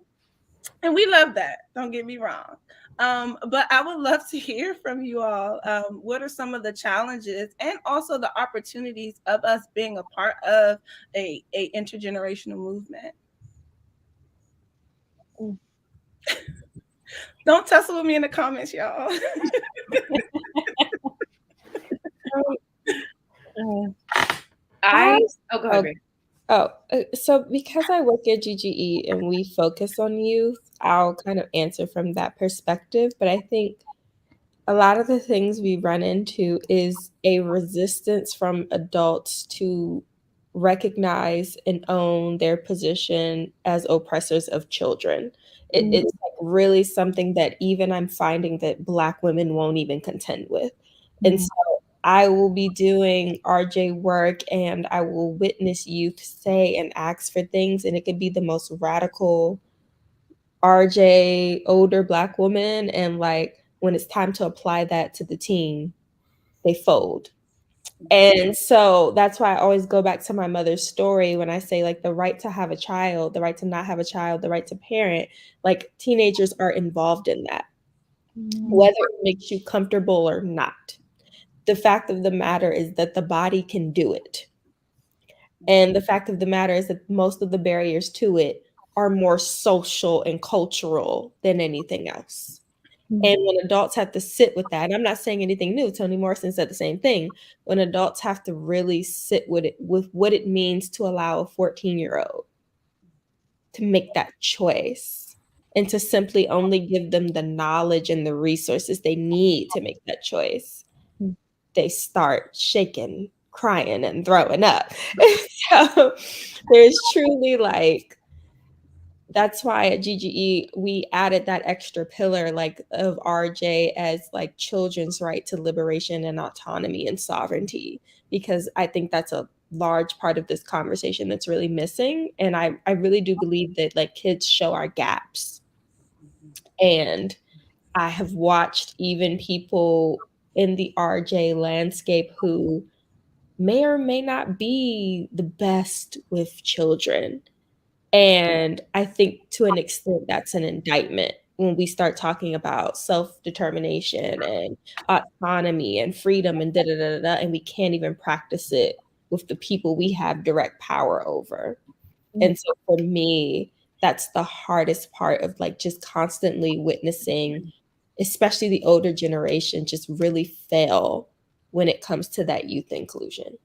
And we love that. Don't get me wrong. But I would love to hear from you all. What are some of the challenges and also the opportunities of us being a part of a intergenerational movement? Don't tussle with me in the comments, y'all. Go ahead. So because I work at GGE and we focus on youth, I'll kind of answer from that perspective. But I think a lot of the things we run into is a resistance from adults to recognize and own their position as oppressors of children. It's like really something that even I'm finding that Black women won't even contend with. And so I will be doing RJ work and I will witness youth say and ask for things, and it could be the most radical RJ older Black woman, and like when it's time to apply that to the team, they fold. And so that's why I always go back to my mother's story when I say like the right to have a child, the right to not have a child, the right to parent, like teenagers are involved in that, whether it makes you comfortable or not. The fact of the matter is that the body can do it. And the fact of the matter is that most of the barriers to it are more social and cultural than anything else. And when adults have to sit with that, and I'm not saying anything new, Toni Morrison said the same thing. When adults have to really sit with it, with what it means to allow a 14-year-old to make that choice and to simply only give them the knowledge and the resources they need to make that choice, they start shaking, crying, and throwing up. So there's truly like, that's why at GGE we added that extra pillar like of RJ as like children's right to liberation and autonomy and sovereignty, because I think that's a large part of this conversation that's really missing. And I really do believe that like kids show our gaps. And I have watched even people in the RJ landscape who may or may not be the best with children. And I think to an extent that's an indictment when we start talking about self-determination and autonomy and freedom and da-da-da-da, and we can't even practice it with the people we have direct power over. And so for me, that's the hardest part of like just constantly witnessing, especially the older generation, just really fail when it comes to that youth inclusion.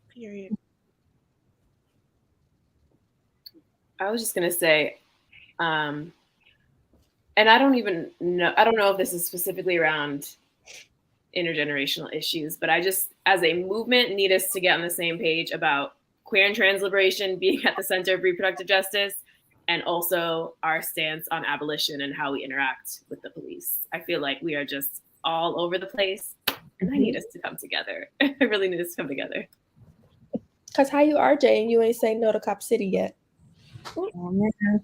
Period. I was just going to say, and I don't know if this is specifically around intergenerational issues, but I just, as a movement, need us to get on the same page about queer and trans liberation being at the center of reproductive justice, and also our stance on abolition and how we interact with the police. I feel like we are just all over the place, and I need us to come together. I really need us to come together. Because how you RJ and you ain't saying no to Cop City yet? Oh, man.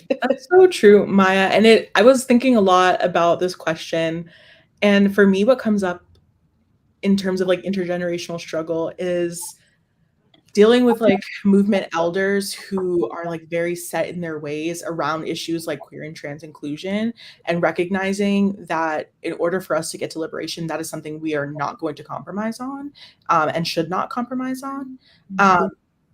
That's so true, Maya. And I was thinking a lot about this question. And for me, what comes up in terms of like intergenerational struggle is dealing with like movement elders who are like very set in their ways around issues like queer and trans inclusion, and recognizing that in order for us to get to liberation, that is something we are not going to compromise on and should not compromise on.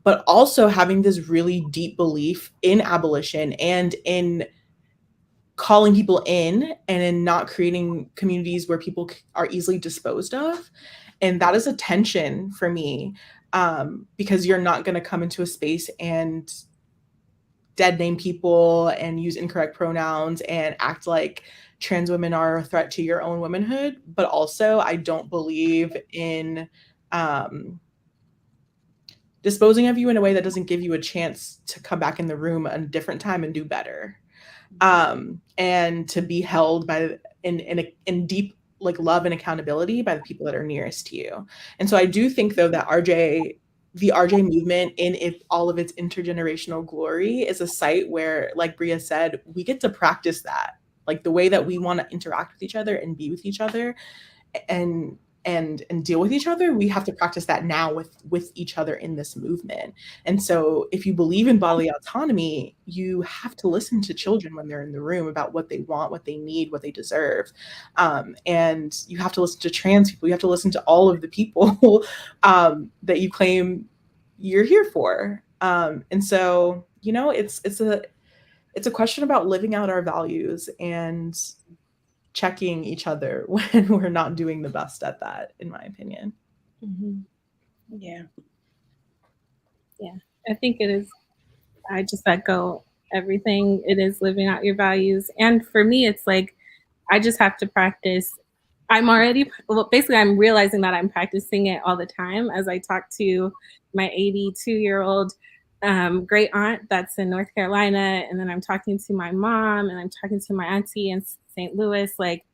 but also having this really deep belief in abolition and in calling people in and in not creating communities where people are easily disposed of. And that is a tension for me, because you're not going to come into a space and dead name people and use incorrect pronouns and act like trans women are a threat to your own womanhood. But also, I don't believe in disposing of you in a way that doesn't give you a chance to come back in the room a different time and do better, and to be held by in deep like love and accountability by the people that are nearest to you. And so I do think though that the RJ movement in all of its intergenerational glory is a site where, like Bria said, we get to practice that, like the way that we want to interact with each other and be with each other and deal with each other. We have to practice that now with each other in this movement. And so if you believe in bodily autonomy, you have to listen to children when they're in the room about what they want, what they need, what they deserve. And you have to listen to trans people. You have to listen to all of the people that you claim you're here for. And so, it's a question about living out our values and checking each other when we're not doing the best at that, in my opinion. Mm-hmm. Yeah. I think it is. I just echo everything. It is living out your values. And for me, it's like, I just have to practice. I'm realizing that I'm practicing it all the time as I talk to my 82-year-old great aunt that's in North Carolina. And then I'm talking to my mom and I'm talking to my auntie in St. Louis. Like,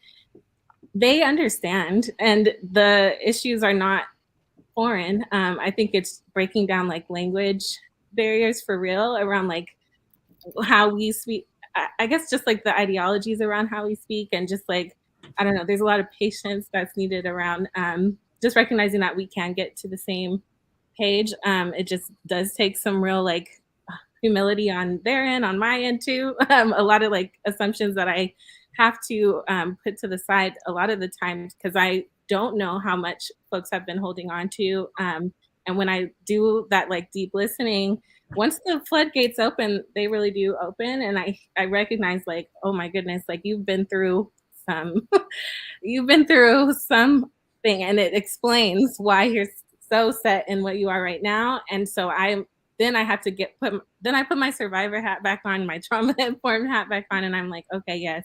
they understand, and the issues are not foreign. I think it's breaking down like language barriers for real around like how we speak. I guess just like the ideologies around how we speak, and just like, I don't know, there's a lot of patience that's needed around just recognizing that we can get to the same page. It just does take some real like humility on their end, on my end too. A lot of like assumptions that I have to put to the side a lot of the times, because I don't know how much folks have been holding on to. And when I do that like deep listening, once the floodgates open, they really do open. And I recognize like, oh my goodness, like you've been through some, you've been through something, and it explains why you're so set in what you are right now. And so then I have to I put my survivor hat back on, my trauma informed hat back on, and I'm like, okay, yes,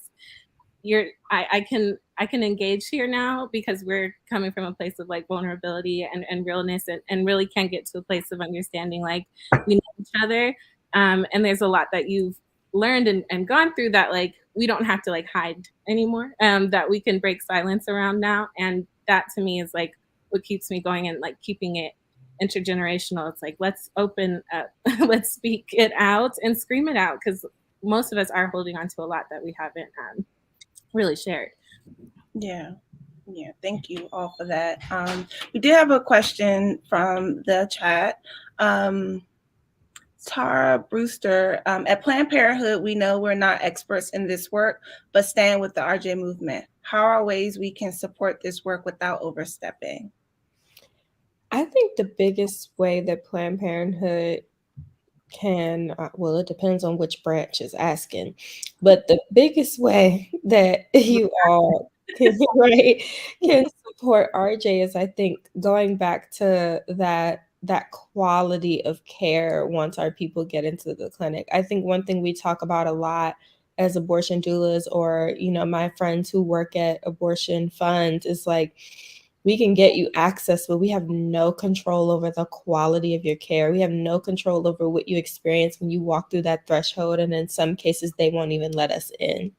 I can engage here now, because we're coming from a place of like vulnerability and realness, and really can get to a place of understanding like we know each other. And there's a lot that you've learned and gone through that like we don't have to like hide anymore, that we can break silence around now. And that to me is like what keeps me going, and like keeping it intergenerational. It's like, let's open up, let's speak it out and scream it out, because most of us are holding on to a lot that we haven't really shared. Yeah. Thank you all for that. We did have a question from the chat. Tara Brewster, at Planned Parenthood, we know we're not experts in this work, but stand with the RJ movement. How are ways we can support this work without overstepping? I think the biggest way that Planned Parenthood can, well, it depends on which branch is asking, but the biggest way that you all can, right, can support RJ is, I think, going back to that quality of care once our people get into the clinic. I think one thing we talk about a lot as abortion doulas, or my friends who work at abortion funds, is like, we can get you access, but we have no control over the quality of your care. We have no control over what you experience when you walk through that threshold. And in some cases, they won't even let us in.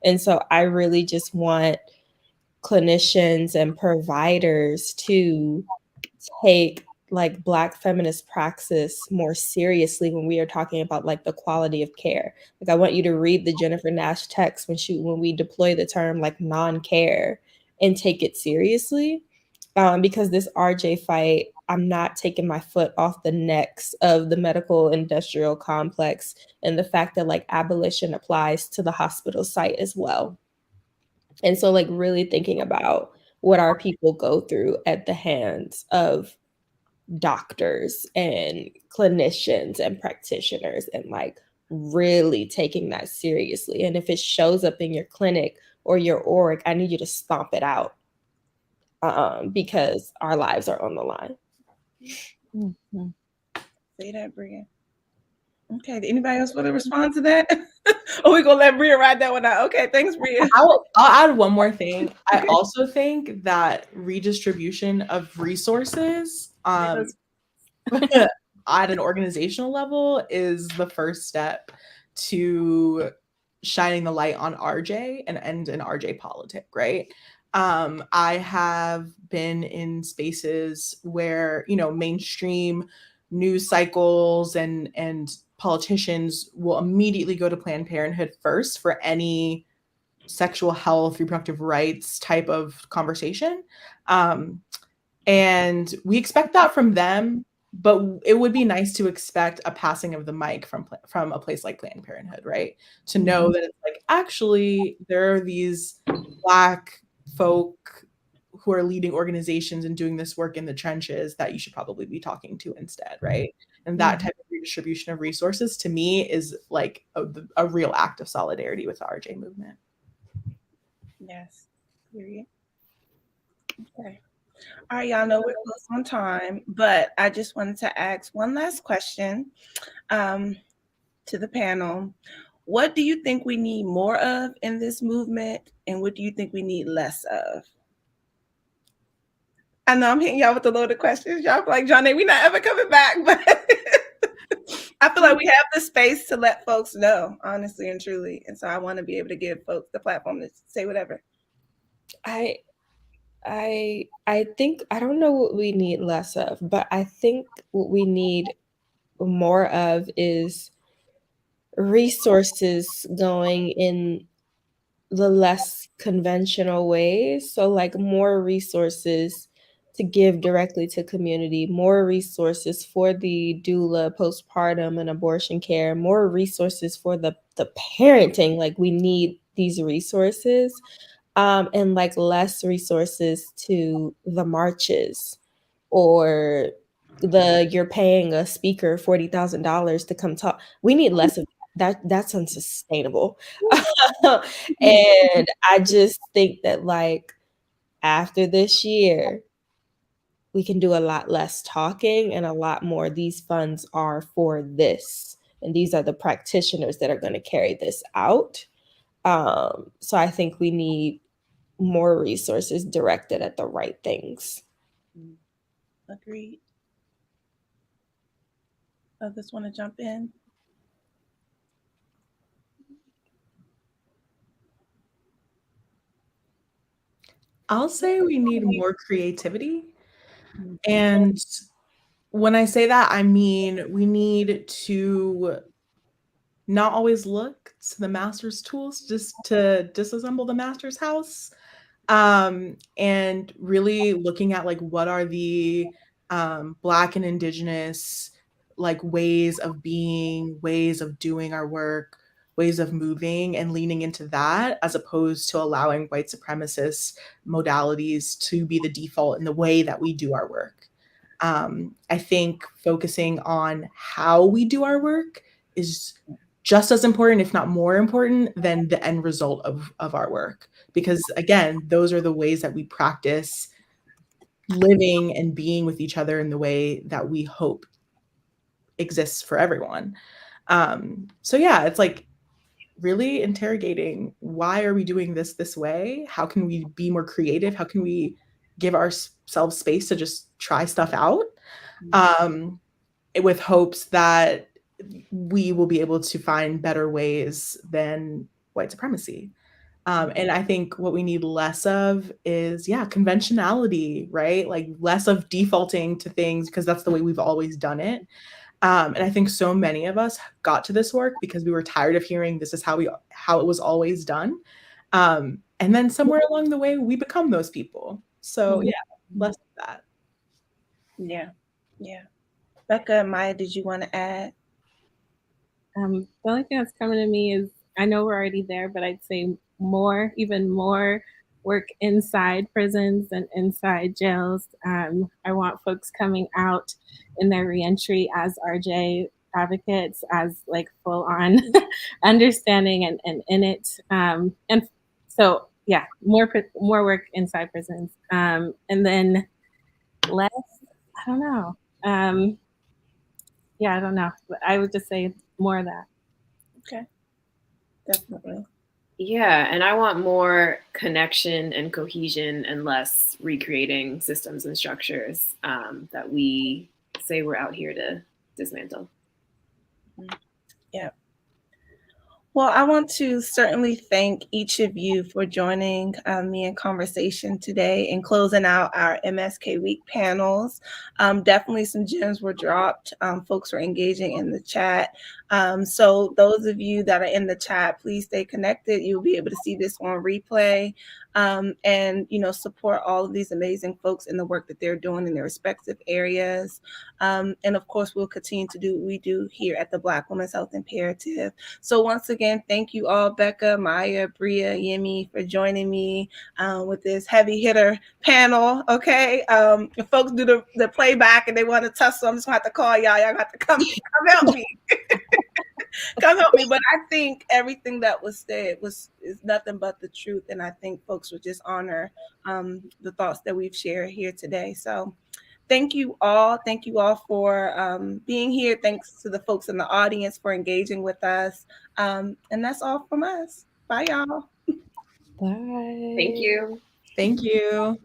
And so I really just want clinicians and providers to take like Black feminist praxis more seriously when we are talking about like the quality of care. Like, I want you to read the Jennifer Nash text when we deploy the term like non-care, and take it seriously, because this RJ fight, I'm not taking my foot off the necks of the medical industrial complex, and the fact that like abolition applies to the hospital site as well. And so like really thinking about what our people go through at the hands of doctors and clinicians and practitioners and like really taking that seriously. And if it shows up in your clinic or your org, I need you to stomp it out, because our lives are on the line. Mm-hmm. Say that, Bria. Okay. Anybody else want to respond to that? Or we gonna let Bria ride that one out? Okay. Thanks, Bria. I'll add one more thing. Okay. I also think that redistribution of resources at an organizational level is the first step to shining the light on RJ and end an RJ politic, right? I have been in spaces where, you know, mainstream news cycles and politicians will immediately go to Planned Parenthood first for any sexual health, reproductive rights type of conversation. And we expect that from them, but it would be nice to expect a passing of the mic from a place like Planned Parenthood, right? To know that it's like, actually, there are these Black folk who are leading organizations and doing this work in the trenches that you should probably be talking to instead, right? And that type of redistribution of resources to me is like a real act of solidarity with the RJ movement. Yes. Period. Okay. All right, y'all know we're close on time, but I just wanted to ask one last question to the panel. What do you think we need more of in this movement, and what do you think we need less of? I know I'm hitting y'all with the loaded questions. Y'all feel like, Johnny, we're not ever coming back, but I feel like we have the space to let folks know, honestly and truly. And so I want to be able to give folks the platform to say whatever. I think, I don't know what we need less of, but I think what we need more of is resources going in the less conventional ways. So like more resources to give directly to community, more resources for the doula, postpartum and abortion care, more resources for the parenting. Like we need these resources. And like less resources to the marches or you're paying a speaker $40,000 to come talk. We need less of that. That's unsustainable. And I just think that like after this year, we can do a lot less talking and a lot more. These funds are for this, and these are the practitioners that are going to carry this out. So I think we need more resources directed at the right things. Agreed. Others want to jump in? I'll say we need more creativity. And when I say that, I mean we need to not always look to the master's tools just to disassemble the master's house. And really looking at like what are the Black and Indigenous like ways of being, ways of doing our work, ways of moving, and leaning into that as opposed to allowing white supremacist modalities to be the default in the way that we do our work. I think focusing on how we do our work is just as important, if not more important, than the end result of our work. Because again, those are the ways that we practice living and being with each other in the way that we hope exists for everyone. So yeah, it's like really interrogating, why are we doing this way? How can we be more creative? How can we give ourselves space to just try stuff out? With hopes that we will be able to find better ways than white supremacy. And I think what we need less of is, conventionality, right? Like less of defaulting to things because that's the way we've always done it. And I think so many of us got to this work because we were tired of hearing this is how it was always done. And then somewhere along the way, we become those people. So yeah, less of that. Yeah. Becca, Maya, did you want to add? The only thing that's coming to me is, I know we're already there, but I'd say more, even more work inside prisons and inside jails. I want folks coming out in their reentry as RJ advocates, as like full on understanding and in it. And so, yeah, more work inside prisons. And then less, I don't know. Yeah, I don't know. I would just say more of that. Okay. Definitely. Yeah, and I want more connection and cohesion and less recreating systems and structures that we say we're out here to dismantle. Yeah. Well, I want to certainly thank each of you for joining me in conversation today and closing out our MSK Week panels. Definitely some gems were dropped. Folks were engaging in the chat. So those of you that are in the chat, please stay connected. You'll be able to see this on replay. And support all of these amazing folks in the work that they're doing in their respective areas. And of course, we'll continue to do what we do here at the Black Women's Health Imperative. So once again, thank you all, Becca, Maya, Bria, Yemi, for joining me with this heavy hitter panel. Okay, if folks do the playback and they want to tussle, I'm just gonna have to call y'all. Y'all got to come help me. Come help me. But I think everything that was said is nothing but the truth, and I think folks would just honor the thoughts that we've shared here today. So thank you all. Thank you all for being here. Thanks to the folks in the audience for engaging with us. And that's all from us. Bye, y'all. Bye. Thank you. Thank you.